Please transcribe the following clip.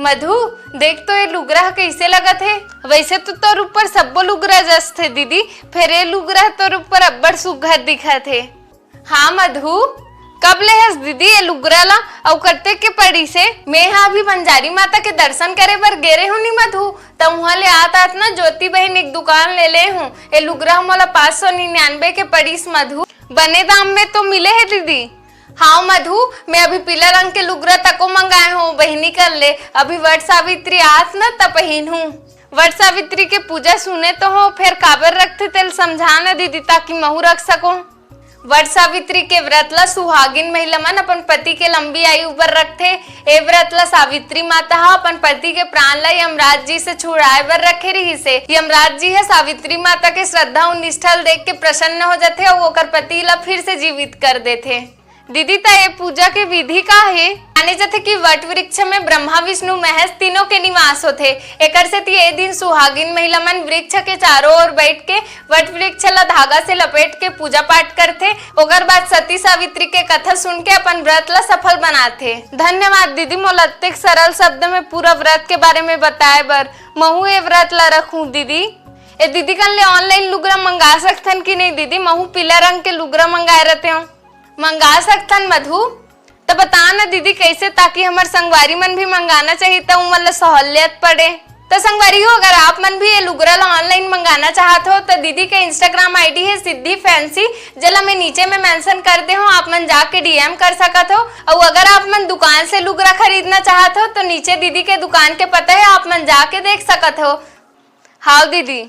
मधु देख तो ये लुगरा कैसे लगत है। वैसे तो तोर ऊपर सबो लुगरा जस थे दीदी, फिर ये लुगरा तोर ऊपर अब्बड़ सुघर दिखत है। हाँ मधु कब ले हस दीदी ये लुगरा ला और करते के पड़ी से? मैं यहाँ अभी बंजारी माता के दर्शन करे बर गेरे हूँ नी मधु, तब वहाँ ले आत ना ज्योति बहन एक दुकान ले हूँ। ये लुगरा मोला 599 के पड़ीस मधु, बने दाम में तो मिले है दीदी। हाँ मधु मैं अभी पीला रंग के लुगरा तको मंगाए हूँ, बहनी कर ले। अभी वट सावित्री आस न तब पहन हूँ। वट सावित्री के पूजा सुने तो हो, फिर काबर रखते तेल समझा न दीदी ताकि महू रख सको। वट सावित्री के व्रत ला सुहागिन महिला मन अपन पति के लंबी आयु पर रखते। ए व्रत ला सावित्री माता हा अपन पति के प्राण ला यमराज जी से छुड़ाए बर रखे रही से। यमराज जी है सावित्री माता के श्रद्धा और निष्ठा देख के प्रसन्न हो जाते और ओकर पति ला फिर से जीवित कर देते। दीदी ता ये पूजा के विधि का है? माने जाते कि वट वृक्ष में ब्रह्मा विष्णु महेश तीनों के निवास होते। एकर से ये दिन सुहागिन महिला मन वृक्ष के चारों ओर बैठ के वट वृक्ष ला धागा से लपेट के पूजा पाठ करते। ओकर बाद सती सावित्री के कथा सुन के अपन व्रत ला सफल बनाते। धन्यवाद दीदी मोला अत्यंत सरल शब्द में पूरा व्रत के बारे में बताए बर। महू ये व्रत ला रखूं दीदी। ए दीदी कल ले ऑनलाइन लुगरा मंगा सकथन की नहीं दीदी? महू पीला रंग के लुगरा मंगाए रहते हो, मंगा सकथन मधु? तो बता ना दीदी कैसे, ताकि हमार संगवारी मन भी मंगाना चाहिए तो मतलब सहूलियत पड़े। तो संगवारी हो अगर आप मन भी ये लुगरा ला ऑनलाइन मंगाना चाहते हो तो दीदी का इंस्टाग्राम आईडी है सिद्धि फैंसी, जला मैं नीचे में मेंशन कर दे हूँ, आप मन जाके डीएम कर सकते हो। और अगर आप मन दुकान से लुगरा खरीदना चाहते हो तो नीचे दीदी के दुकान के पता है, आप मन जाके देख सकते हो। हाँ दीदी।